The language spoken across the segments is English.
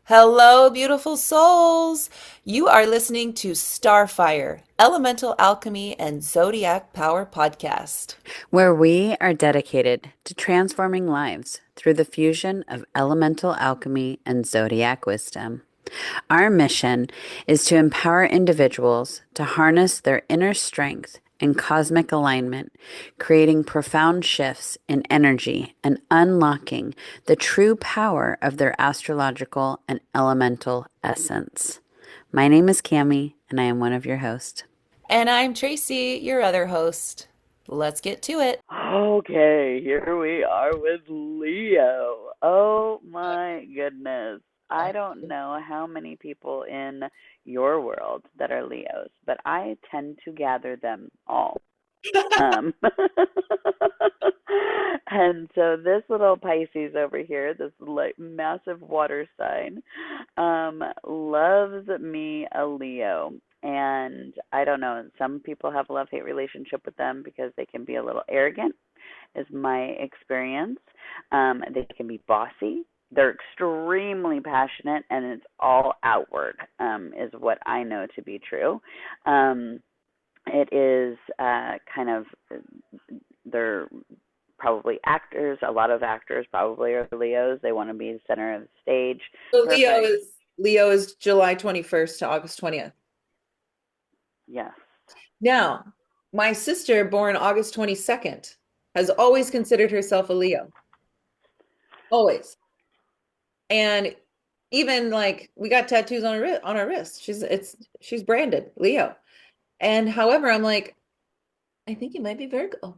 Hello, beautiful souls. You are listening to Starfire, Elemental Alchemy and Zodiac Power Podcast. where we are dedicated to transforming lives through the fusion of elemental alchemy and zodiac wisdom. Our mission is to empower individuals to harness their inner strength and cosmic alignment, creating profound shifts in energy and unlocking the true power of their astrological and elemental essence. My name is Cami, and I am one of your hosts. And I'm Tracy, your other host. Let's get to it. Okay, here we are with Leo. Oh my goodness. I don't know how many people in your world that are Leos, but I tend to gather them all. Um, and so this little Pisces over here, this like massive water sign, loves me a Leo. And I don't know, some people have a love-hate relationship with them because they can be a little arrogant, is my experience. They can be bossy. They're extremely passionate, and it's all outward, is what I know to be true. It is kind of, they're probably actors. A lot of actors probably are Leos. They want to be the center of the stage. So Perfect. Leo is July 21st to August 20th. Yes. Now, my sister, born August 22nd, has always considered herself a Leo. Always. And even like we got tattoos on our wrist. She's branded Leo. And however, I'm like, I think you might be Virgo.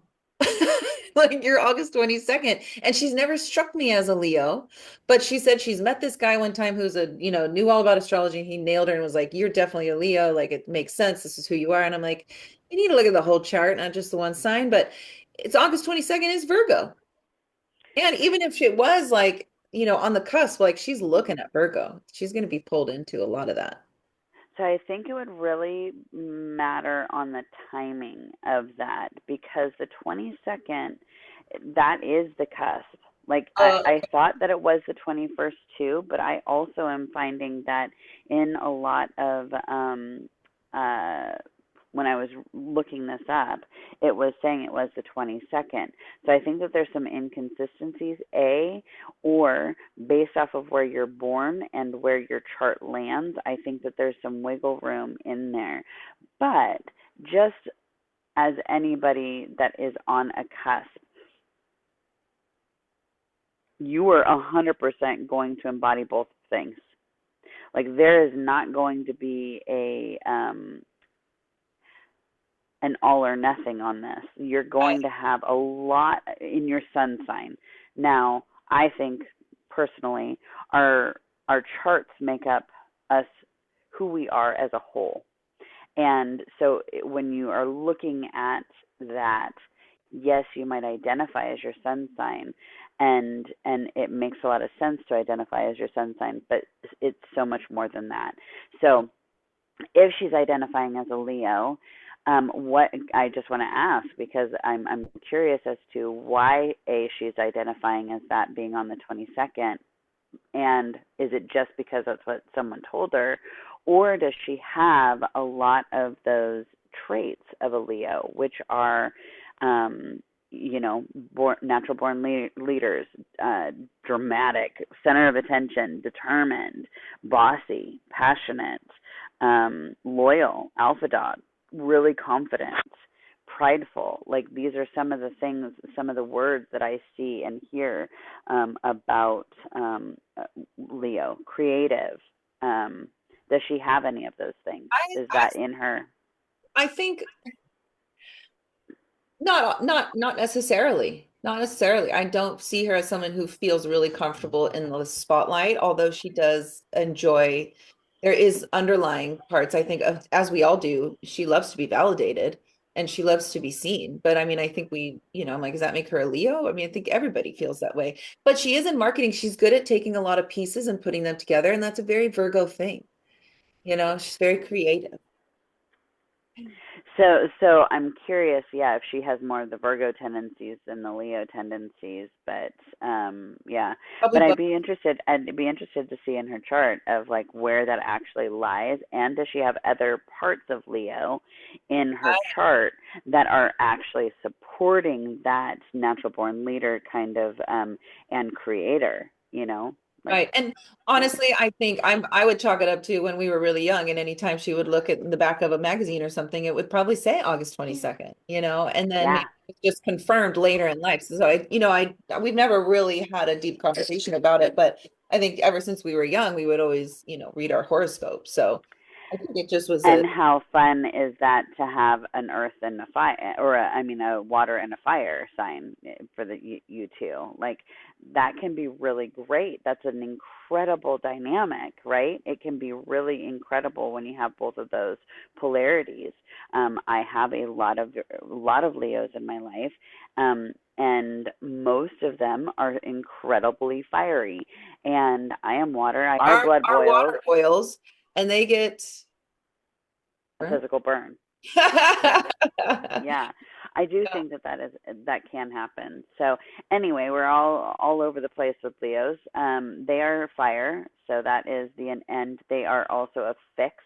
Like you're August 22nd. And she's never struck me as a Leo, but she said she's met this guy one time who's knew all about astrology. He nailed her and was like, you're definitely a Leo. Like it makes sense. This is who you are. And I'm like, you need to look at the whole chart, not just the one sign, but it's August 22nd is Virgo. And even if it was like, on the cusp, like she's looking at Virgo, she's going to be pulled into a lot of that. So I think it would really matter on the timing of that because the 22nd, that is the cusp. Like Uh, I thought that it was the 21st too, but I also am finding that in a lot of uh when I was looking this up, it was saying it was the 22nd. So I think that there's some inconsistencies, or based off of where you're born and where your chart lands, I think that there's some wiggle room in there. But just as anybody that is on a cusp, you are 100% going to embody both things. Like there is not going to be an all or nothing on this. You're I, going to have a lot in your sun sign. Now, I think personally, our our charts make up us who we are as a whole. And so when you are looking at that, yes, you might identify as your sun sign, and it makes a lot of sense to identify as your sun sign, but it's so much more than that. So if she's identifying as a Leo, what I just want to ask because I'm curious as to why she's identifying as that being on the 22nd, and is it just because that's what someone told her, or does she have a lot of those traits of a Leo, which are natural born leaders, dramatic, center of attention, determined, bossy, passionate, loyal, alpha dog, really confident, prideful. Like these are some of the things, some of the words that I see and hear about Leo. Creative. Does she have any of those things? Is I, that in her? I think not necessarily. Not necessarily. I don't see her as someone who feels really comfortable in the spotlight, although she does enjoy, there is underlying parts, I think, of, as we all do, she loves to be validated and she loves to be seen. But I mean, I think I'm like, does that make her a Leo? I mean, I think everybody feels that way. But she is in marketing. She's good at taking a lot of pieces and putting them together, and that's a very Virgo thing. She's very creative. So I'm curious, yeah, if she has more of the Virgo tendencies than the Leo tendencies, but yeah. Probably But both. I'd be interested to see in her chart of like where that actually lies, and does she have other parts of Leo in her chart that are actually supporting that natural born leader kind of and creator, you know? Like, Right. And yeah. honestly, I think I would chalk it up to when we were really young, and anytime she would look at the back of a magazine or something, it would probably say August 22nd, and then Yeah. maybe it's just confirmed later in life. So we've never really had a deep conversation about it, but I think ever since we were young, we would always, read our horoscope. So I think it just was a And how fun is that to have an earth and a fire, or I mean, a water and a fire sign for you two? Like that can be really great. That's an incredible dynamic, right? It can be really incredible when you have both of those polarities. I have a lot of Leos in my life, and most of them are incredibly fiery. And I am water. Our blood our boils, water oils, and they get a burnt. physical burn. Yeah. Yeah, I do think that can happen. So anyway, we're all over the place with Leos. They are fire, so that is and they are also a fixed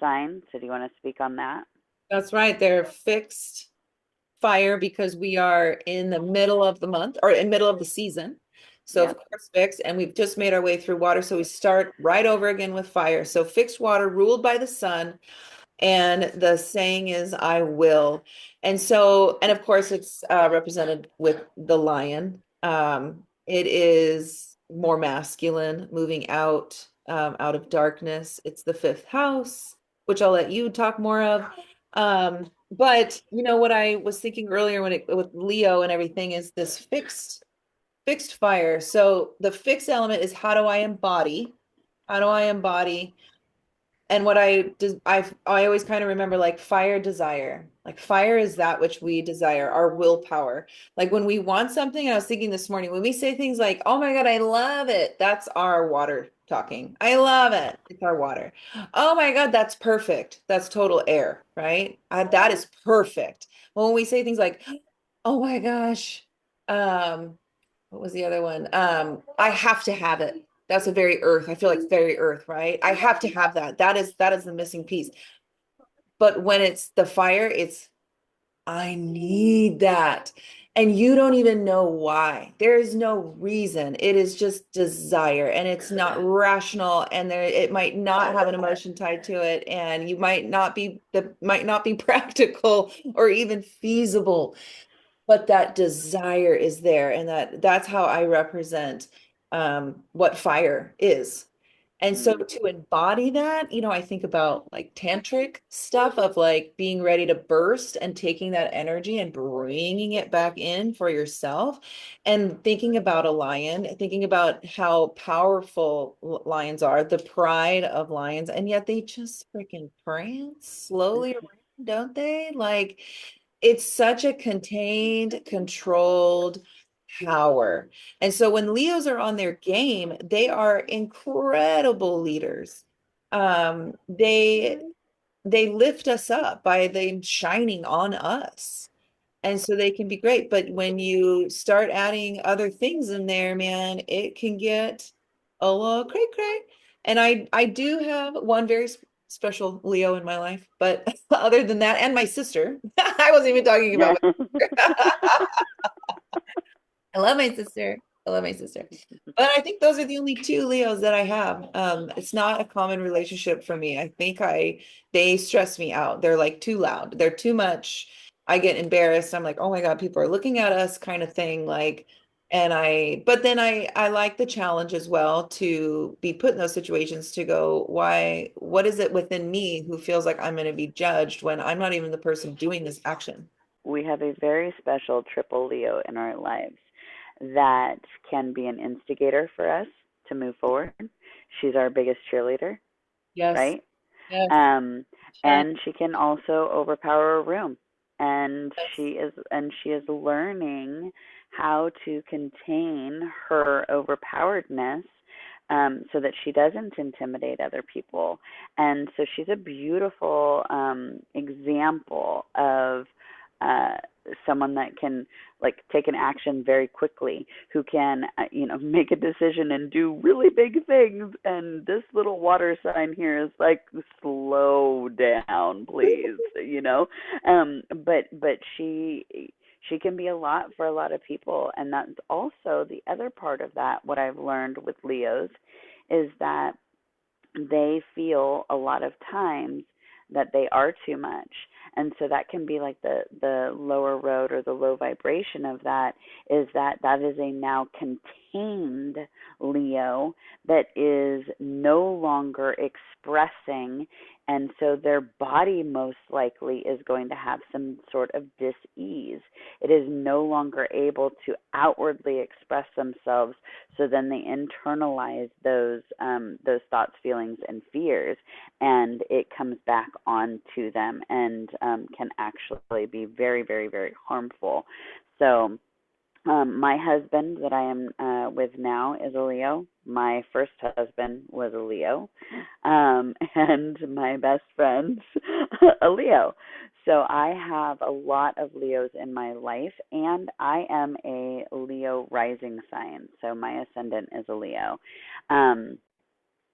sign. So do you want to speak on that? That's right. They're fixed fire because we are in the middle of the month or in middle of the season. So of Yep. course fixed, and we've just made our way through water. So we start right over again with fire. So fixed water ruled by the sun. And the saying is, I will. And of course, it's represented with the lion. It is more masculine, moving out of darkness. It's the fifth house, which I'll let you talk more of. But what I was thinking earlier with Leo and everything is this fixed fire. So the fixed element is how do I embody? How do I embody? And what I always kind of remember like fire desire. Like fire is that which we desire, our willpower. Like when we want something, and I was thinking this morning, when we say things like, "Oh my God, I love it," that's our water talking. I love it. It's our water. Oh my God, that's perfect. That's total air, right? That is perfect. Well, when we say things like, "Oh my gosh," um, what was the other one? I have to have it. That's a very earth. I feel like very earth, right? I have to have that. That is the missing piece. But when it's the fire, it's I need that. And you don't even know why. There is no reason. It is just desire and it's not rational and it might not have an emotion tied to it and you might not be practical or even feasible, but that desire is there, and that's how I represent what fire is. And so Mm. to embody that, I think about like tantric stuff of like being ready to burst and taking that energy and bringing it back in for yourself, and thinking about a lion, thinking about how powerful lions are, the pride of lions, and yet they just freaking prance slowly around, don't they? Like it's such a contained, controlled power. And so when Leos are on their game, they are incredible leaders. They lift us up by them shining on us. And so they can be great. But when you start adding other things in there, man, it can get a little cray cray. And I do have one very special Leo in my life, but other than that, and my sister, I wasn't even talking about I love my sister. I love my sister. But I think those are the only two Leos that I have. It's not a common relationship for me. I think they stress me out. They're like too loud. They're too much. I get embarrassed. I'm like, oh my God, people are looking at us kind of thing. But then I like the challenge as well to be put in those situations to go, what is it within me who feels like I'm going to be judged when I'm not even the person doing this action? We have a very special triple Leo in our lives that can be an instigator for us to move forward. She's our biggest cheerleader, Yes. right? Yes. Um, Yes. and she can also overpower a room. And Yes. she is learning how to contain her overpoweredness so that she doesn't intimidate other people. And so she's a beautiful example of uh, someone that can like take an action very quickly, who can make a decision and do really big things. And this little water sign here is like, slow down, please. But she can be a lot for a lot of people. And that's also the other part of that. What I've learned with Leos is that they feel a lot of times that they are too much. And so that can be like the lower road, or the low vibration of that, is that that is a now contained Leo that is no longer expressing. And so their body most likely is going to have some sort of dis-ease. It is no longer able to outwardly express themselves, so then they internalize those thoughts, feelings, and fears, and it comes back onto them, and can actually be very, very, very harmful. So my husband that I am with now is a Leo. My first husband was a Leo, and my best friend's a Leo. So I have a lot of Leos in my life, and I am a Leo rising sign. So my ascendant is a Leo.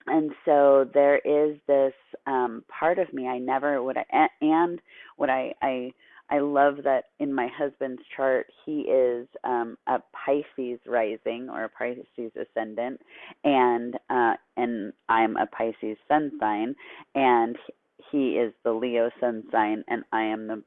And so there is this part of me I never would, and what I love that in my husband's chart, he is a Pisces rising, or a Pisces ascendant, and I'm a Pisces sun sign, and he is the Leo sun sign, and I am the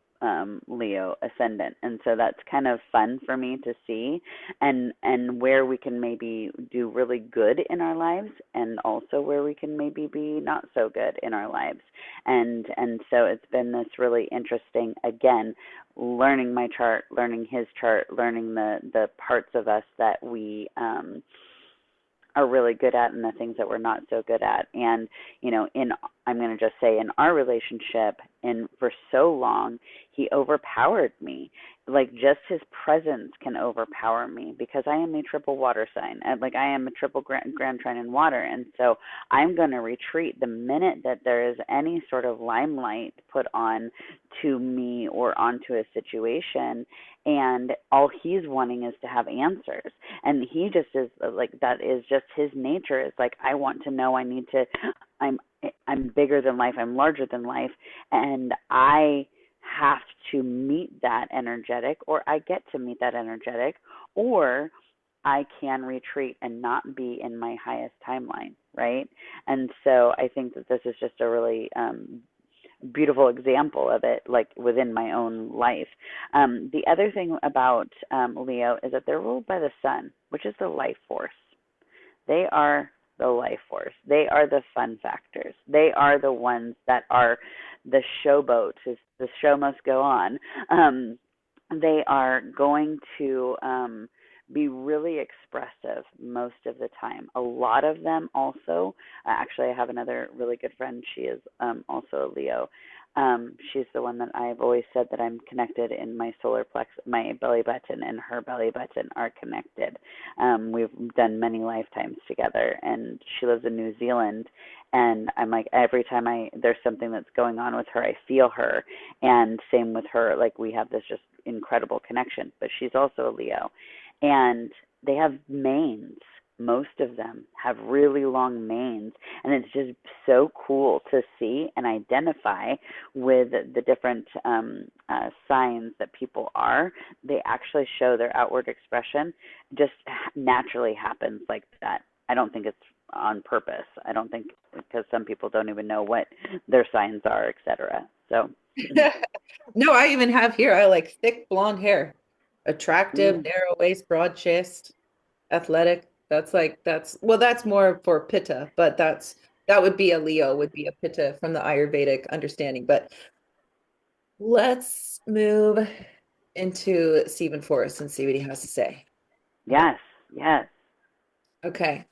Leo ascendant. And so that's kind of fun for me to see, and where we can maybe do really good in our lives, and also where we can maybe be not so good in our lives. And so it's been this really interesting, again, learning my chart, learning his chart, learning the parts of us that we are really good at, and the things that we're not so good at. And I'm going to just say, in our relationship, and for so long, he overpowered me. Like, just his presence can overpower me, because I am a triple water sign. Like, I am a triple grand trine in water. And so I'm going to retreat the minute that there is any sort of limelight put on to me or onto a situation. And all he's wanting is to have answers. And he just is like, that is just his nature. It's like, I want to know, I'm bigger than life, I'm larger than life, and I have to meet that energetic, or I get to meet that energetic, or I can retreat and not be in my highest timeline, right? And so I think that this is just a really beautiful example of it, like within my own life. The other thing about Leo is that they're ruled by the sun, which is the life force. They are the life force. They are the fun factors. They are the ones that are the showboat. The show must go on. They are going to be really expressive most of the time. A lot of them also, actually, I have another really good friend. She is also a Leo. She's the one that I've always said that I'm connected in my solar plexus. My belly button and her belly button are connected. We've done many lifetimes together, and she lives in New Zealand. And I'm like, every time there's something that's going on with her, I feel her. And same with her, like, we have this just incredible connection. But she's also a Leo. And they have manes. Most of them have really long manes, and it's just so cool to see and identify with the different signs that people are. They actually show their outward expression, just naturally happens like that. I don't think it's on purpose. I don't think, because some people don't even know what their signs are, etc. So No, I even have here, I like thick blonde hair, attractive, mm, narrow waist, broad chest, athletic. That's more for Pitta, but that would be a Leo, would be a Pitta from the Ayurvedic understanding. But let's move into Stephen Forrest and see what he has to say about. yes, yes. Okay.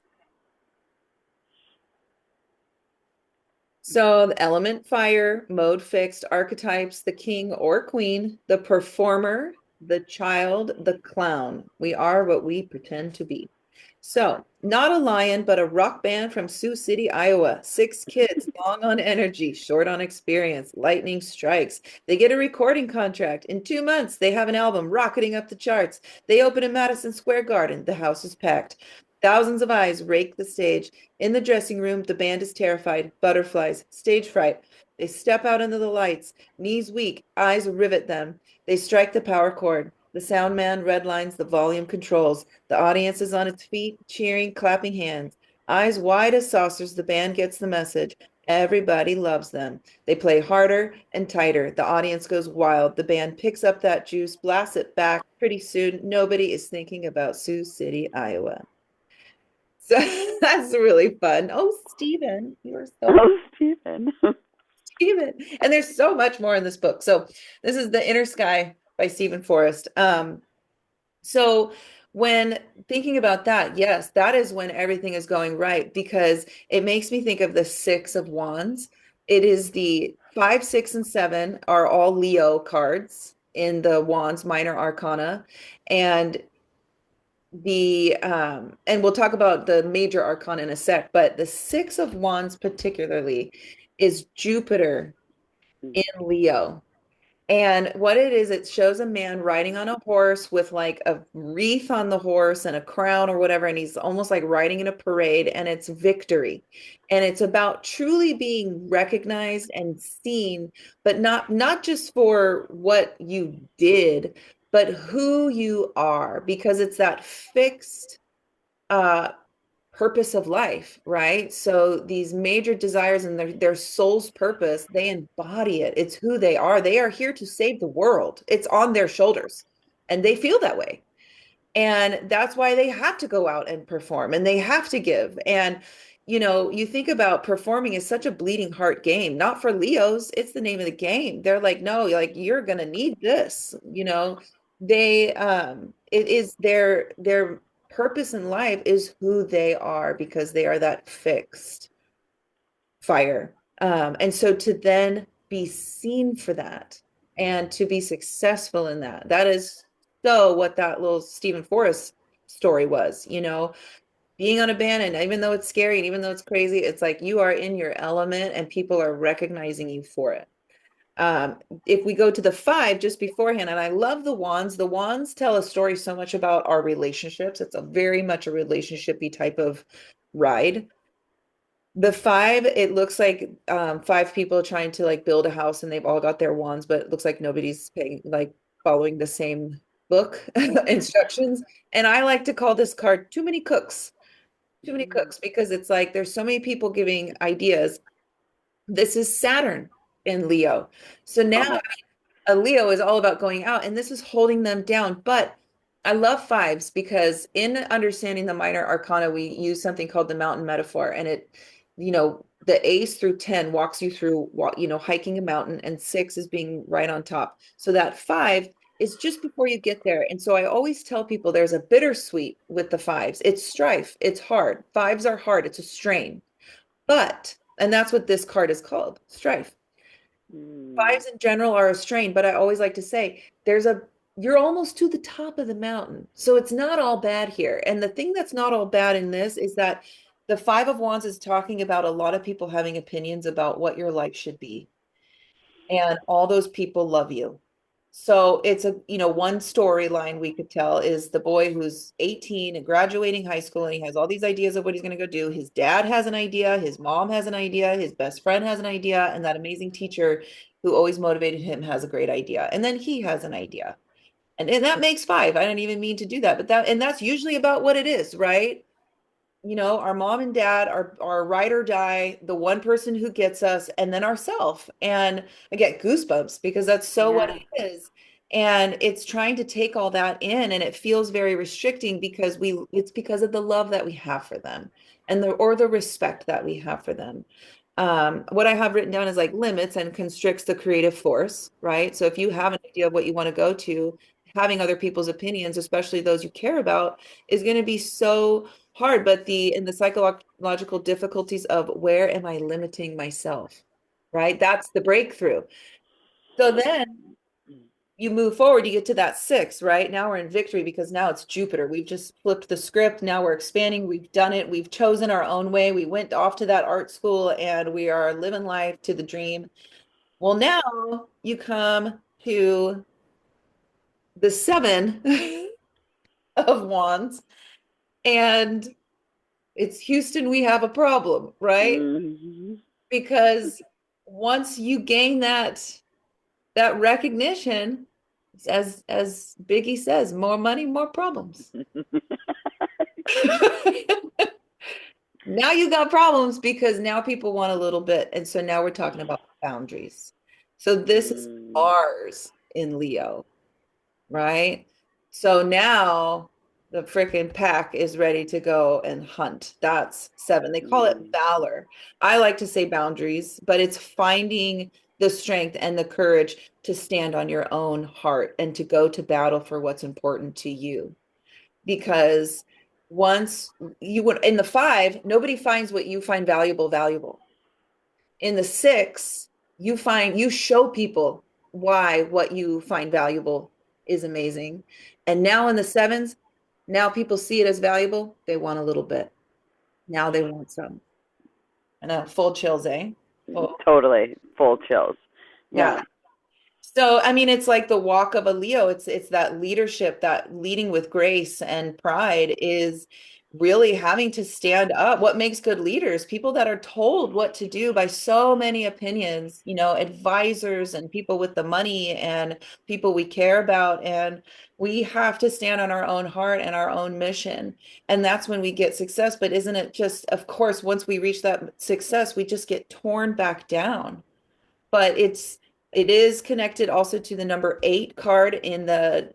So the element fire, mode fixed, archetypes, the king or queen, the performer, the child, the clown. We are what we pretend to be. So, not a lion, but a rock band from Sioux City, Iowa. 6 kids, long on energy, short on experience. Lightning strikes. They get a recording contract. In 2 months, they have an album rocketing up the charts. They open in Madison Square Garden. The house is packed. Thousands of eyes rake the stage. In the dressing room, the band is terrified. Butterflies, stage fright. They step out into the lights, knees weak, eyes rivet them. They strike the power chord. The sound man redlines the volume controls. The audience is on its feet, cheering, clapping hands. Eyes wide as saucers, the band gets the message. Everybody loves them. They play harder and tighter. The audience goes wild. The band picks up that juice, blasts it back. Pretty soon, nobody is thinking about Sioux City, Iowa. So that's really fun. Oh, Stephen, you are so Oh, Stephen. Stephen. And there's so much more in this book. So this is The Inner Sky by Stephen Forrest. So when thinking about that, yes, that is when everything is going right because it makes me think of the Six of Wands. It is the 5, 6, and 7 are all Leo cards in the Wands minor arcana. And and we'll talk about the major arcana in a sec, but the Six of Wands particularly is Jupiter in Leo. And what it is, it shows a man riding on a horse with like a wreath on the horse and a crown or whatever, and he's almost like riding in a parade, and it's victory. And it's about truly being recognized and seen, but not just for what you did, but who you are, because it's that fixed uh purpose of life, right? So these major desires and their soul's purpose, they embody it. It's who they are. They are here to save the world. It's on their shoulders, and they feel that way. And that's why they have to go out and perform and they have to give. And, you think about performing as such a bleeding heart game, not for Leos, it's the name of the game. They're like, no, like you're gonna need this, it is their purpose in life is who they are because they are that fixed fire. And so to then be seen for that and to be successful in that, that is so what that little Stephen Forrest story was, being on a band. And even though it's scary and even though it's crazy, it's like you are in your element and people are recognizing you for it. If we go to the 5 just beforehand, and I love the wands tell a story so much about our relationships. It's a very much a relationshipy type of ride. The 5, it looks like 5 people trying to like build a house and they've all got their wands, but it looks like nobody's paying like following the same book instructions. And I like to call this card too many cooks. Too many cooks because it's like there's so many people giving ideas. This is Saturn in Leo. So now Oh. a Leo is all about going out, and this is holding them down. But I love 5s because in understanding the minor arcana, we use something called the mountain metaphor, and the ace through 10 walks you through, hiking a mountain, and 6 is being right on top. So that 5 is just before you get there. And so I always tell people there's a bittersweet with the 5s. It's strife. It's hard. 5s are hard. It's a strain. And that's what this card is called, strife. Mm. 5s in general are a strain, but I always like to say you're almost to the top of the mountain. So it's not all bad here. And the thing that's not all bad in this is that the 5 of Wands is talking about a lot of people having opinions about what your life should be. And all those people love you. So it's one storyline we could tell is the boy who's 18 and graduating high school, and he has all these ideas of what he's going to go do. His dad has an idea, his mom has an idea, his best friend has an idea, and that amazing teacher who always motivated him has a great idea. And then he has an idea. And that makes 5. I don't even mean to do that, but that's usually about what it is, right? Our mom and dad are ride or die, the one person who gets us, and then ourself. And I get goosebumps because that's so what Yeah. it is. And it's trying to take all that in, and it feels very restricting because it's because of the love that we have for them and the respect that we have for them. What I have written down is like limits and constricts the creative force, right? So if you have an idea of what you want to go to, having other people's opinions, especially those you care about, is going to be so hard. But the psychological difficulties of where am I limiting myself, right? That's the breakthrough. So then you move forward, you get to that 6, right? Now we're in victory because now it's Jupiter. We've just flipped the script. Now we're expanding. We've done it. We've chosen our own way. We went off to that art school and we are living life to the dream. Well, now you come to the 7 of Wands, and it's Houston, we have a problem, right? Mm-hmm. Because once you gain that recognition, as Biggie says, more money, more problems. Now you got problems because now people want a little bit. And so now we're talking about boundaries. So this is Mm. ours in Leo, right? So now the freaking pack is ready to go and hunt. That's 7. They call it Mm. valor. I like to say boundaries, but it's finding the strength and the courage to stand on your own heart and to go to battle for what's important to you. Because once you would in the 5, nobody finds what you find valuable. In the 6, you show people why what you find valuable is amazing. And now in the 7s, now people see it as valuable. They want a little bit. Now they want some. And full chills, eh? Oh, Totally. Full chills. yeah. Yeah. So, I mean, it's like the walk of a Leo. It's that leadership, that leading with grace and pride is really having to stand up. What makes good leaders? People that are told what to do by so many opinions, advisors and people with the money and people we care about. And we have to stand on our own heart and our own mission. And that's when we get success. But isn't it just, of course, once we reach that success, we just get torn back down. But it is connected also to the number 8 card in the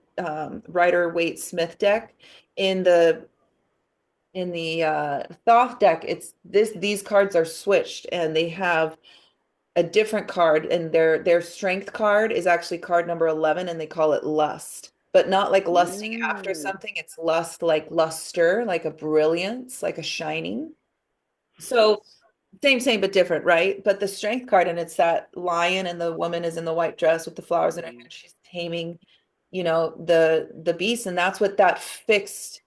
Rider Waite Smith deck. In the Thoth deck, it's these cards are switched and they have a different card, and their strength card is actually card number 11, and they call it lust. But not like lusting after Mm. something, it's lust like luster, like a brilliance, like a shining. So same, but different, right? But the strength card, and it's that lion, and the woman is in the white dress with the flowers in her hand. She's taming, the beast, and that's what that fixed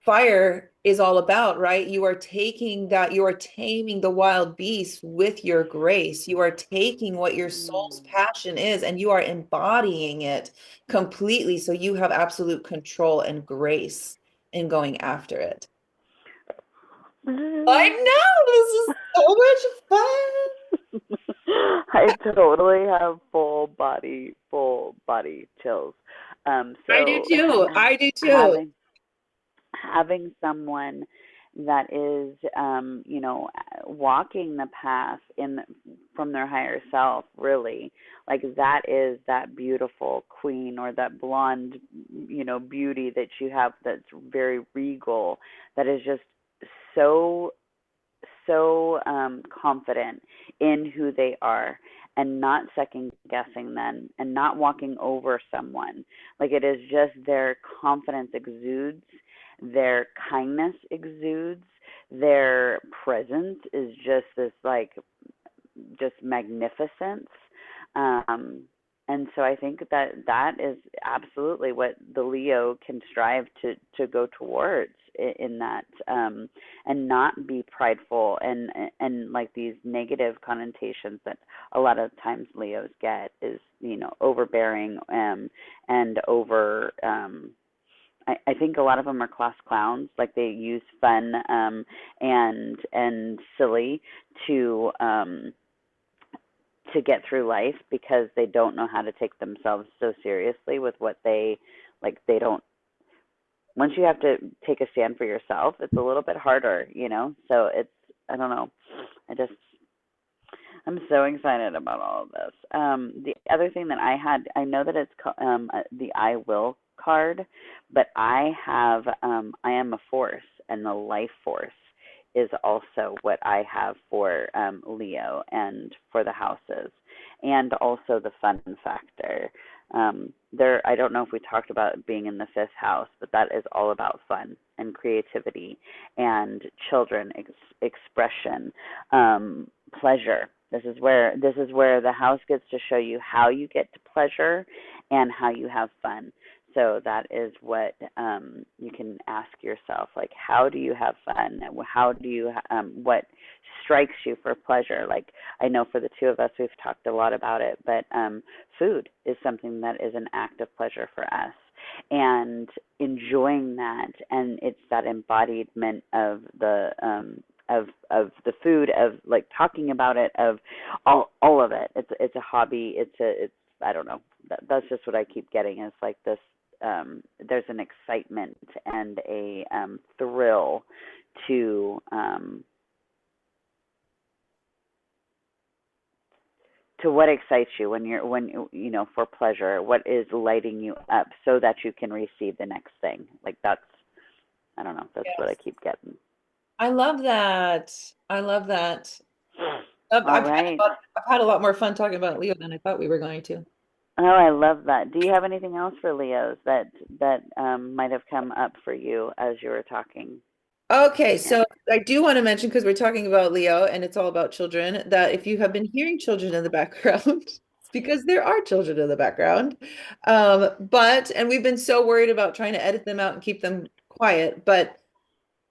fire is all about, right? You are taming the wild beast with your grace. You are taking what your soul's Mm. passion is, and you are embodying it completely. So you have absolute control and grace in going after it. I know, this is so much fun. I totally have full body chills. I do So too. I do too. having someone that is, walking the path from their higher self, really, like that is that beautiful queen or that blonde, beauty that you have that's very regal, that is just so confident in who they are and not second guessing them and not walking over someone. Like it is just their confidence exudes, their kindness exudes, their presence is just this like just magnificence. Um, and so I think that is absolutely what the Leo can strive to go towards in that, and not be prideful and like these negative connotations that a lot of times Leos get is overbearing, and over. I think a lot of them are class clowns. Like they use fun, and silly to get through life because they don't know how to take themselves so seriously with what they don't. Once you have to take a stand for yourself, it's a little bit harder. So it's, I don't know. I just I'm so excited about all of this. The other thing that I know that it's the I will card, but I am a force, and the life force is also what I have for Leo and for the houses, and also the fun factor. I don't know if we talked about being in the 5th house, but that is all about fun and creativity and children expression, pleasure. This is where the house gets to show you how you get to pleasure and how you have fun. So that is what you can ask yourself, like, how do you have fun? How do you, what strikes you for pleasure? Like, I know for the two of us, we've talked a lot about it, but food is something that is an act of pleasure for us. And enjoying that, and it's that embodiment of the food, of like talking about it, of all of it. It's a hobby. It's I don't know. That's just what I keep getting, is like this. There's an excitement and a thrill to what excites you when for pleasure, what is lighting you up so that you can receive the next thing. Like, that's, I don't know, that's what I Yes. keep getting. I love that. I love that. All right. I've had a lot more fun talking about Leo than I thought we were going to. Oh, I love that. Do you have anything else for Leos that might have come up for you as you were talking? Okay, Yeah. so I do want to mention, because we're talking about Leo and it's all about children, that if you have been hearing children in the background, it's because there are children in the background. And we've been so worried about trying to edit them out and keep them quiet. But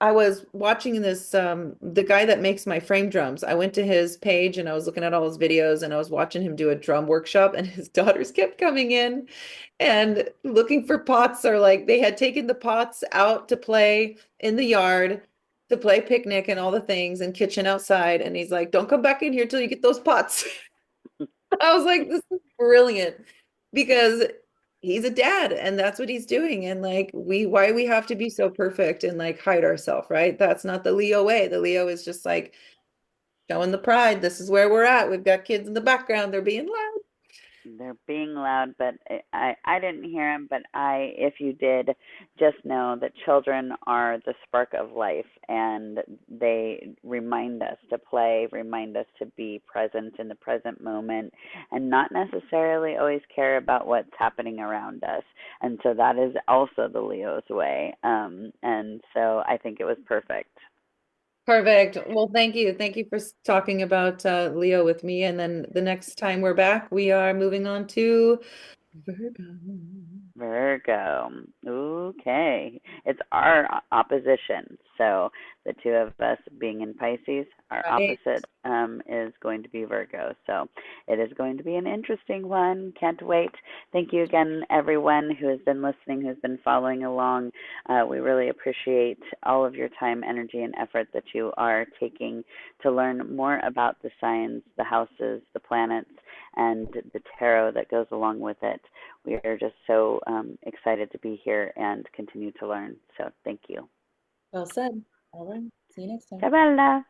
I was watching this, the guy that makes my frame drums. I went to his page and I was looking at all his videos and I was watching him do a drum workshop, and his daughters kept coming in and looking for pots, or like they had taken the pots out to play in the yard, to play picnic and all the things, and kitchen outside. And he's like, "Don't come back in here till you get those pots." I was like, this is brilliant, because he's a dad and that's what he's doing. And like, why we have to be so perfect and like hide ourselves, right? That's not the Leo way. The Leo is just like showing the pride. This is where we're at. We've got kids in the background. They're being loud. They're being loud, but I didn't hear them. But if you did, just know that children are the spark of life, and they remind us to play, remind us to be present in the present moment, and not necessarily always care about what's happening around us. And so that is also the Leo's way. And so I think it was perfect. Perfect. Well, thank you. Thank you for talking about Leo with me. And then the next time we're back, we are moving on to Virgo. Virgo. Okay. It's our opposition. So the two of us being in Pisces, our Right. opposite is going to be Virgo. So it is going to be an interesting one. Can't wait. Thank you again, everyone who has been listening, who's been following along. We really appreciate all of your time, energy, and effort that you are taking to learn more about the signs, the houses, the planets, and the tarot that goes along with it. We are just so excited to be here and continue to learn. So thank you. Well said. All right. See you next time. Ciao bella.